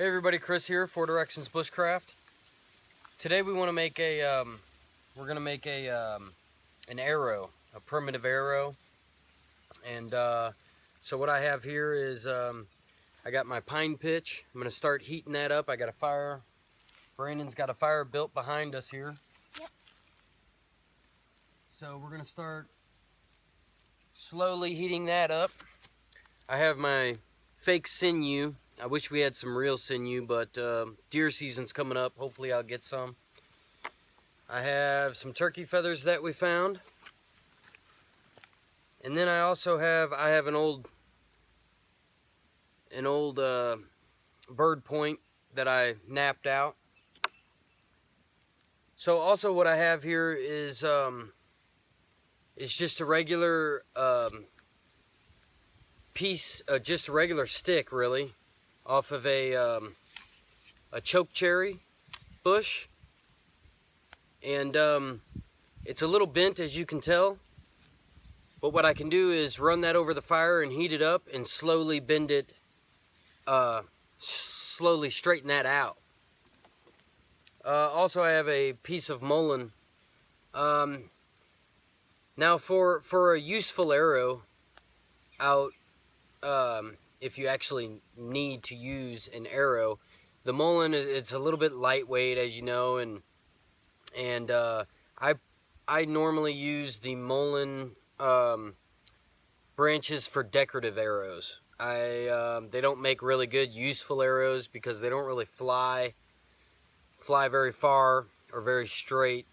Hey everybody, Chris here, Four Directions Bushcraft. Today we want to make a, we're going to make an arrow, a primitive arrow. And so what I have here is, I got my pine pitch. I'm going to start heating that up. I got a fire. Brandon's got a fire built behind us here. Yep. So we're going to start slowly heating that up. I have my fake sinew. I wish we had some real sinew, but deer season's coming up. Hopefully I'll get some. I have some turkey feathers that we found. And then I also have, an old bird point that I napped out. So also what I have here is just a regular piece, just a regular stick really, off of a choke cherry bush. And it's a little bent, as you can tell. But what I can do is run that over the fire and heat it up and slowly bend it, slowly straighten that out. Also I have a piece of mullein. Now for a useful arrow out, if you actually need to use an arrow, the mullein, it's a little bit lightweight, as you know, and I normally use the mullein branches for decorative arrows. They don't make really good useful arrows because they don't really fly very far or very straight.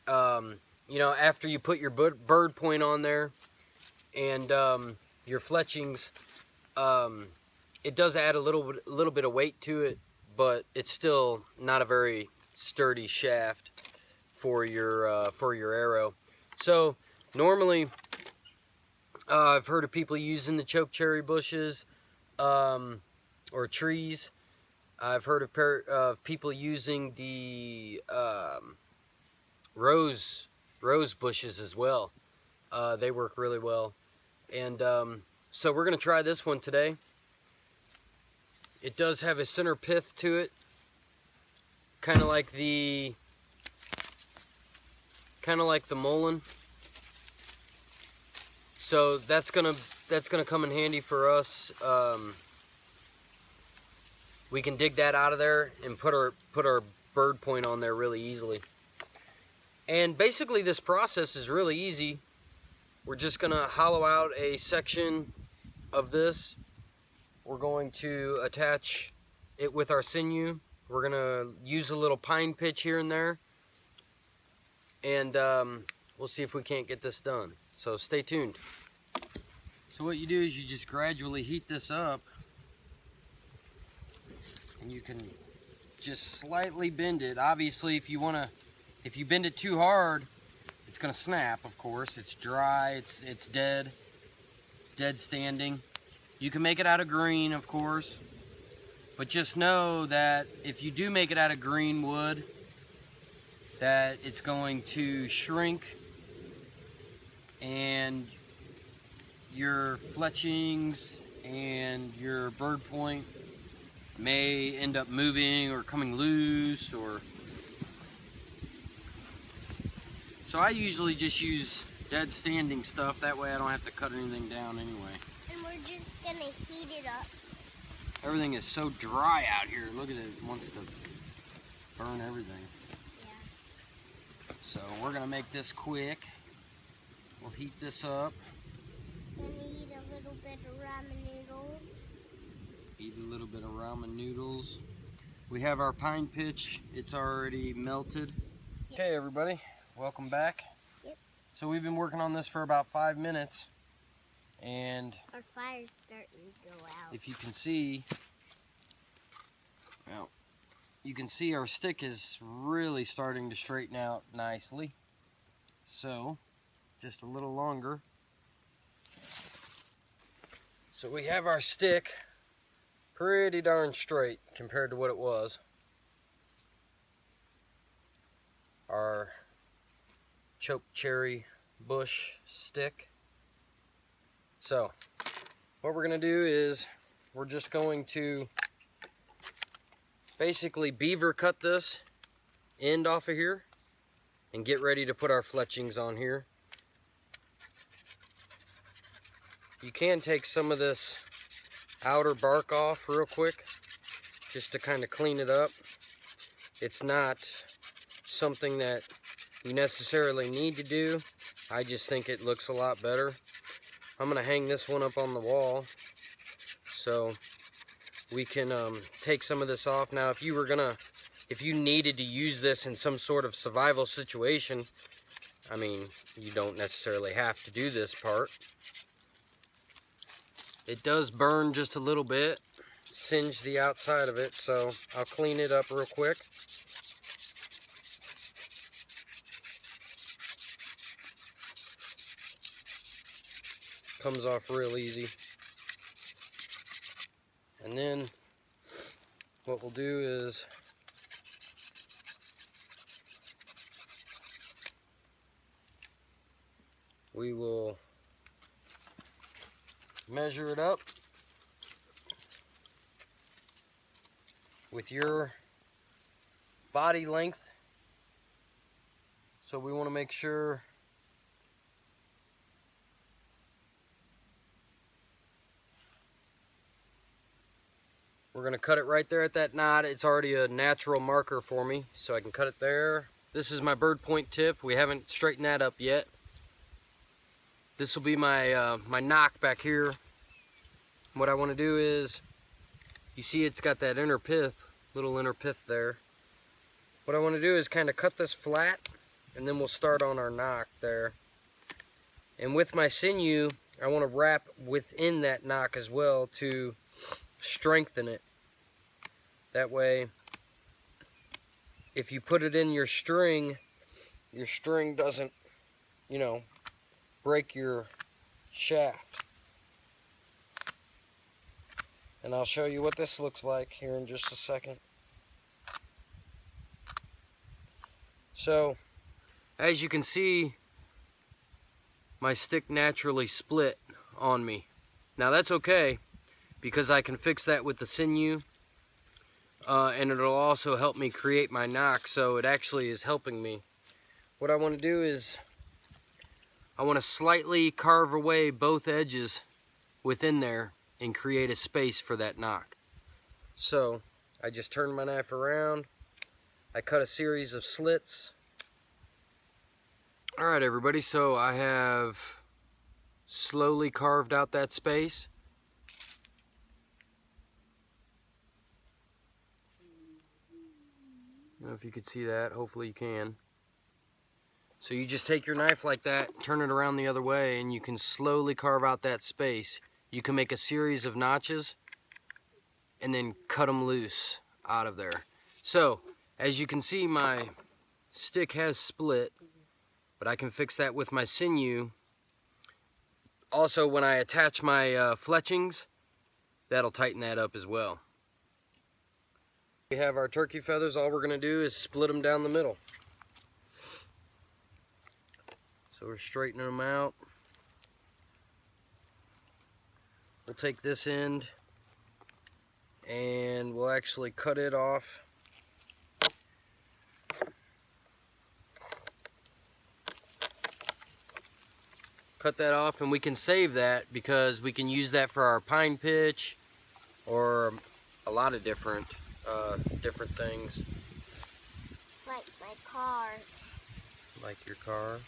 You know, after you put your bird point on there and your fletchings, it does add a little bit of weight to it, but it's still not a very sturdy shaft for your arrow. So normally, I've heard of people using the choke cherry bushes or trees. I've heard of people using the rose bushes as well. They work really well. And so we're going to try this one today. It does have a center pith to it, kind of like the mullein. So that's gonna come in handy for us. We can dig that out of there and put our bird point on there really easily. And basically this process is really easy. We're just gonna hollow out a section of this. We're going to attach it with our sinew. We're gonna use a little pine pitch here and there. And we'll see if we can't get this done. So stay tuned. So what you do is you just gradually heat this up, and you can just slightly bend it. Obviously, if you bend it too hard, it's gonna snap. Of course, it's dry. It's dead. It's dead standing. You can make it out of green, of course, but just know that if you do make it out of green wood, that it's going to shrink and your fletchings and your bird point may end up moving or coming loose. So I usually just use dead standing stuff, that way I don't have to cut anything down anyway. And we're just gonna heat it up. Everything is so dry out here. Look at it, it wants to burn everything. Yeah. So we're gonna make this quick. We'll heat this up. Gonna eat a little bit of ramen noodles. Eat a little bit of ramen noodles. We have our pine pitch. It's already melted. Yep. Okay, everybody, welcome back. Yep. So we've been working on this for about 5 minutes, and Our fire's starting to go out. if you can see, well, you can see our stick is really starting to straighten out nicely. So, just a little longer. So we have our stick pretty darn straight compared to what it was. Our choke cherry bush stick. So what we're going to do is we're just going to basically beaver cut this end off of here and get ready to put our fletchings on here. You can take some of this outer bark off real quick just to kind of clean it up. It's not something that you necessarily need to do. I just think it looks a lot better. I'm gonna hang this one up on the wall so we can take some of this off. Now, if you needed to use this in some sort of survival situation, I mean, you don't necessarily have to do this part. It does burn just a little bit, singe the outside of it, so I'll clean it up real quick. Comes off real easy. And then what we'll do is we will measure it up with your body length. So we want to make sure we're going to cut it right there at that knot. It's already a natural marker for me, so I can cut it there. This is my bird point tip. We haven't straightened that up yet. This will be my my knock back here. What I want to do is, you see it's got that inner pith, little inner pith there. What I want to do is kind of cut this flat, and then we'll start on our knock there. And with my sinew, I want to wrap within that knock as well to strengthen it. That way, if you put it in your string doesn't, you know, break your shaft. And I'll show you what this looks like here in just a second. So, as you can see, my stick naturally split on me. Now that's okay, because I can fix that with the sinew, and it'll also help me create my knock, so it actually is helping me. What I want to do is, I want to slightly carve away both edges within there and create a space for that knock. So, I just turn my knife around, I cut a series of slits. Alright everybody, so I have slowly carved out that space. I don't know if you could see that, hopefully you can. So you just take your knife like that, turn it around the other way, and you can slowly carve out that space. You can make a series of notches and then cut them loose out of there. So, as you can see, my stick has split, but I can fix that with my sinew. Also, when I attach my fletchings, that'll tighten that up as well. We have our turkey feathers. All we're going to do is split them down the middle. So we're straightening them out. We'll take this end and we'll actually cut it off. Cut that off, and we can save that because we can use that for our pine pitch or a lot of different things. Like my car. Like your car.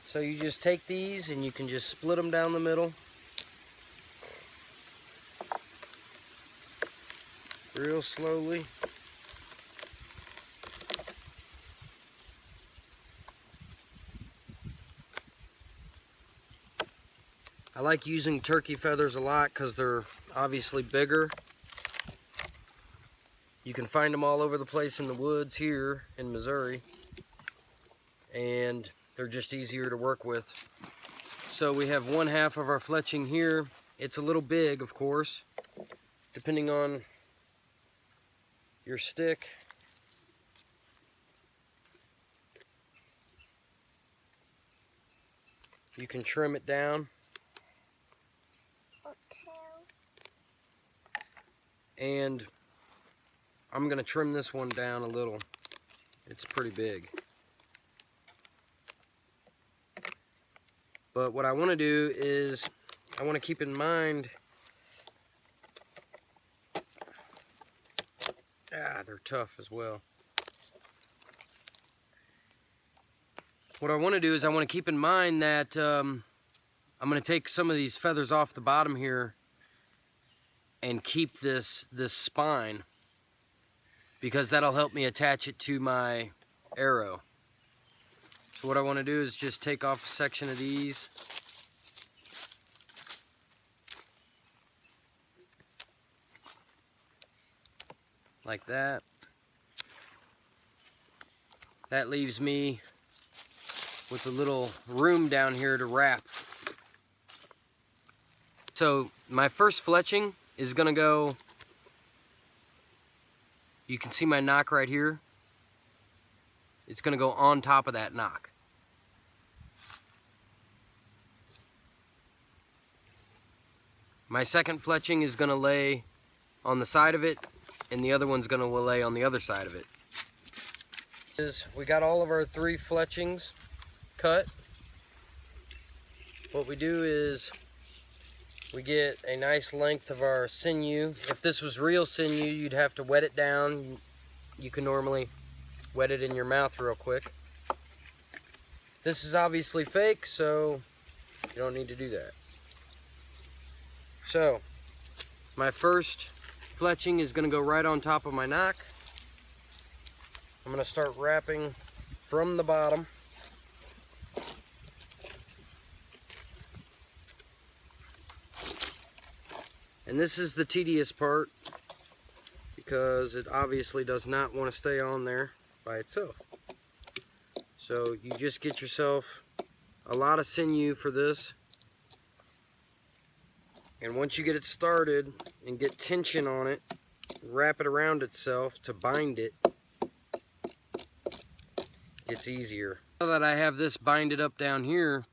So you just take these and you can just split them down the middle. Real slowly. I like using turkey feathers a lot because they're obviously bigger. You can find them all over the place in the woods here in Missouri, and they're just easier to work with. So we have one half of our fletching here. It's a little big, of course, depending on your stick. You can trim it down. And I'm gonna trim this one down a little. It's pretty big. But what I want to do is I want to keep in mind, they're tough as well. What I want to do is I want to keep in mind that I'm going to take some of these feathers off the bottom here and keep this spine, because that'll help me attach it to my arrow. So what I want to do is just take off a section of these. Like that. That leaves me with a little room down here to wrap. So my first fletching is gonna go, you can see my knock right here. It's gonna go on top of that knock. My second fletching is gonna lay on the side of it, and the other one's gonna lay on the other side of it. We got all of our 3 fletchings cut. What we do is we get a nice length of our sinew. If this was real sinew, you'd have to wet it down. You can normally wet it in your mouth real quick. This is obviously fake, so you don't need to do that. So, my first fletching is going to go right on top of my knock. I'm going to start wrapping from the bottom. And this is the tedious part, because it obviously does not want to stay on there by itself. So you just get yourself a lot of sinew for this. And once you get it started and get tension on it, wrap it around itself to bind it, it's easier. Now that I have this binded up down here,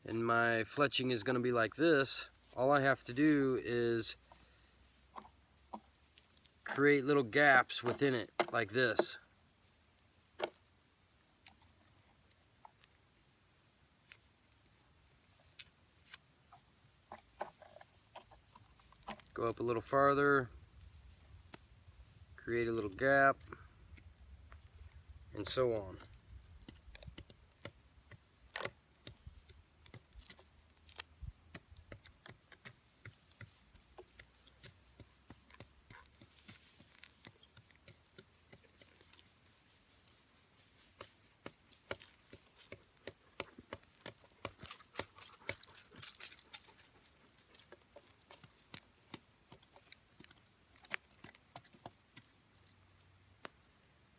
and my fletching is going to be like this, all I have to do is create little gaps within it, like this. Go up a little farther, create a little gap, and so on.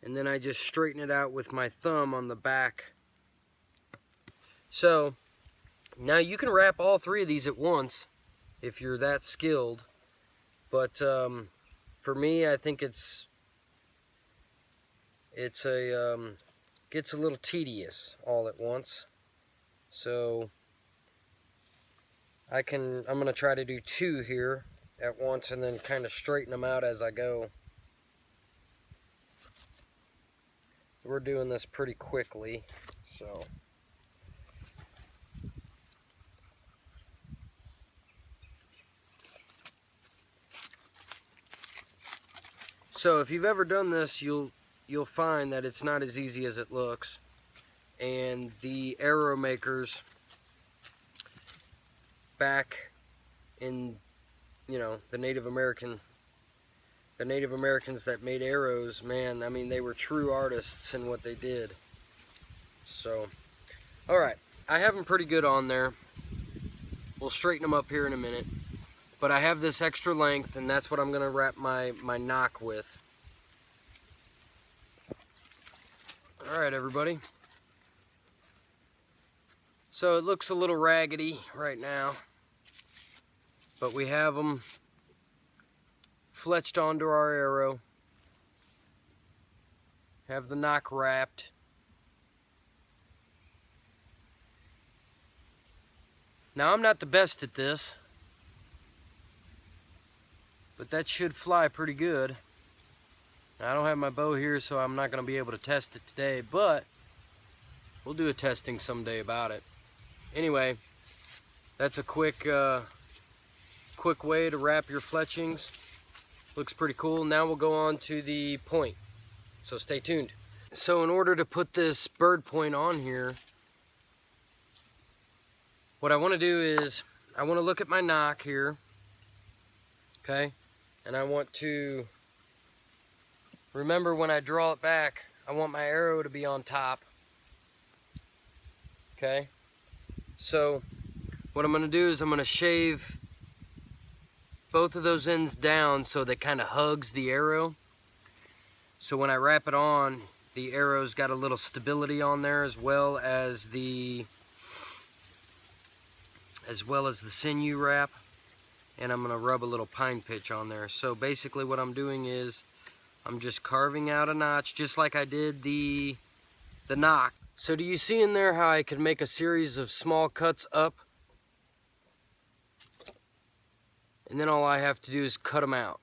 And then I just straighten it out with my thumb on the back. So now you can wrap all 3 of these at once if you're that skilled, but for me, I think it's gets a little tedious all at once. So I'm gonna try to do 2 here at once and then kind of straighten them out as I go. We're doing this pretty quickly, so. So if you've ever done this, you'll find that it's not as easy as it looks. And the arrow makers back in, you know, the Native Americans that made arrows, man, I mean, they were true artists in what they did. So, alright, I have them pretty good on there. We'll straighten them up here in a minute. But I have this extra length, and that's what I'm going to wrap my knock with. Alright, everybody. So it looks a little raggedy right now, but we have them fletched onto our arrow, have the knock wrapped. Now I'm not the best at this, but that should fly pretty good. I don't have my bow here, so I'm not going to be able to test it today, but we'll do a testing someday about it. Anyway, that's a quick way to wrap your fletchings. Looks pretty cool. Now we'll go on to the point, so stay tuned. So in order to put this bird point on here, what I want to do is I want to look at my nock here, okay, and I want to remember when I draw it back, I want my arrow to be on top, okay. So what I'm going to do is I'm going to shave both of those ends down so that kind of hugs the arrow. So when I wrap it on, the arrow's got a little stability on there, as well as the sinew wrap. And I'm going to rub a little pine pitch on there. So basically what I'm doing is I'm just carving out a notch just like I did the nock. So do you see in there how I can make a series of small cuts up? And then all I have to do is cut them out.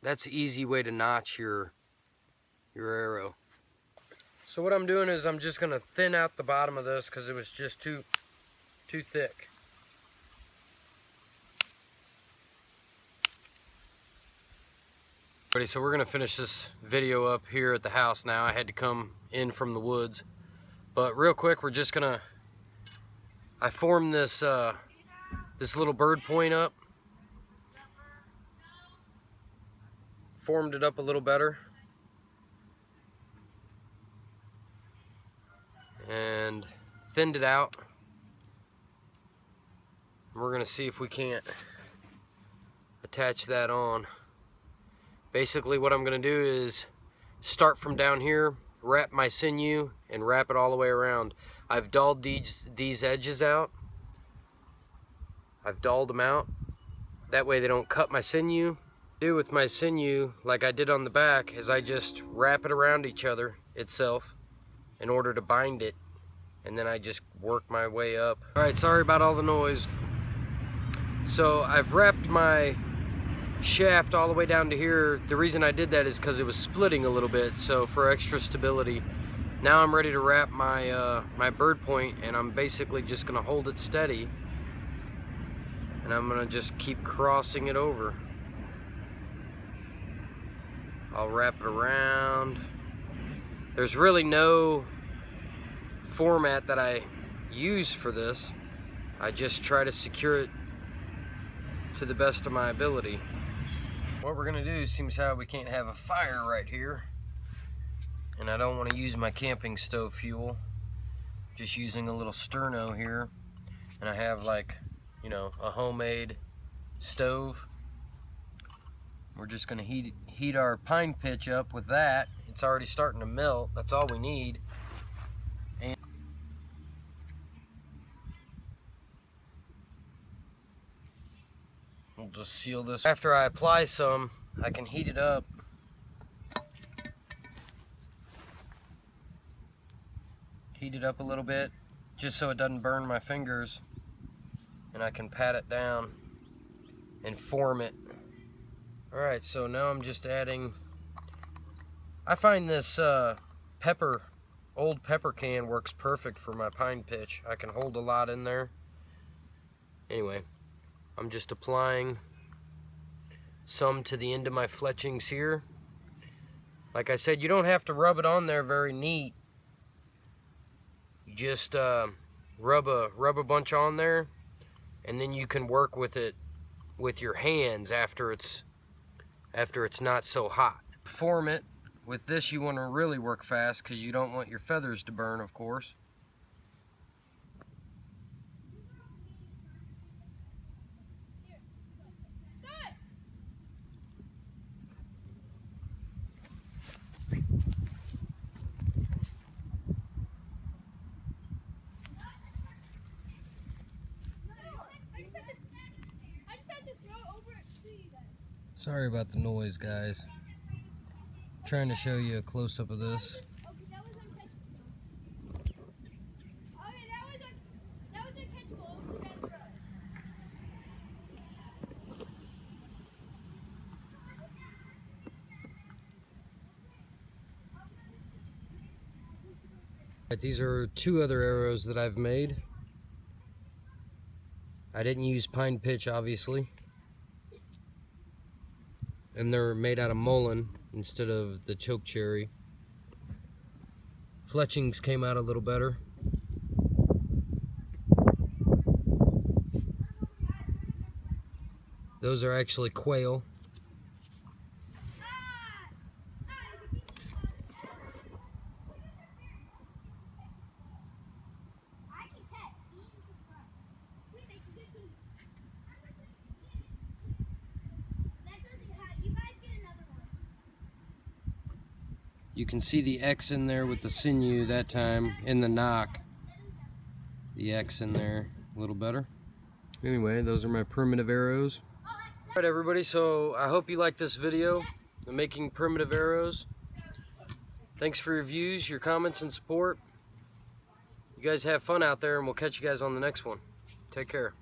That's an easy way to notch your arrow. So what I'm doing is I'm just going to thin out the bottom of this because it was just too thick. So we're going to finish this video up here at the house now. I had to come in from the woods. But real quick, we're just going to... I formed this little bird point up. Formed it up a little better. And thinned it out. We're going to see if we can't attach that on. Basically what I'm going to do is start from down here, wrap my sinew, and wrap it all the way around. I've dulled these edges out. I've dulled them out. That way they don't cut my sinew. Do with my sinew, like I did on the back, is I just wrap it around each other itself in order to bind it. And then I just work my way up. Alright, sorry about all the noise. So I've wrapped my shaft all the way down to here. The reason I did that is because it was splitting a little bit, so for extra stability. Now I'm ready to wrap my my bird point, and I'm basically just gonna hold it steady, and I'm gonna just keep crossing it over. I'll wrap it around. There's really no format that I use for this. I just try to secure it to the best of my ability. What we're gonna do, seems how we can't have a fire right here, and I don't want to use my camping stove fuel, just using a little sterno here, and I have, like, you know, a homemade stove. We're just gonna heat our pine pitch up with that. It's already starting to melt. That's all we need. And we'll just seal this. After I apply some, I can heat it up. Heat it up a little bit, just so it doesn't burn my fingers. And I can pat it down and form it. Alright, so now I'm just adding... I find this old pepper can works perfect for my pine pitch. I can hold a lot in there. Anyway, I'm just applying some to the end of my fletchings here. Like I said, you don't have to rub it on there very neat. You just rub a bunch on there, and then you can work with it with your hands after it's not so hot. Form it. With this, you want to really work fast because you don't want your feathers to burn, of course. Sorry about the noise, guys. Trying to show you a close-up of this. These are 2 other arrows that I've made. I didn't use pine pitch, obviously. And they're made out of mullein instead of the choke cherry. Fletchings came out a little better. Those are actually quail. You can see the X in there with the sinew that time, in the knock. The X in there a little better. Anyway, those are my primitive arrows. Alright everybody, so I hope you liked this video of making primitive arrows. Thanks for your views, your comments, and support. You guys have fun out there, and we'll catch you guys on the next one. Take care.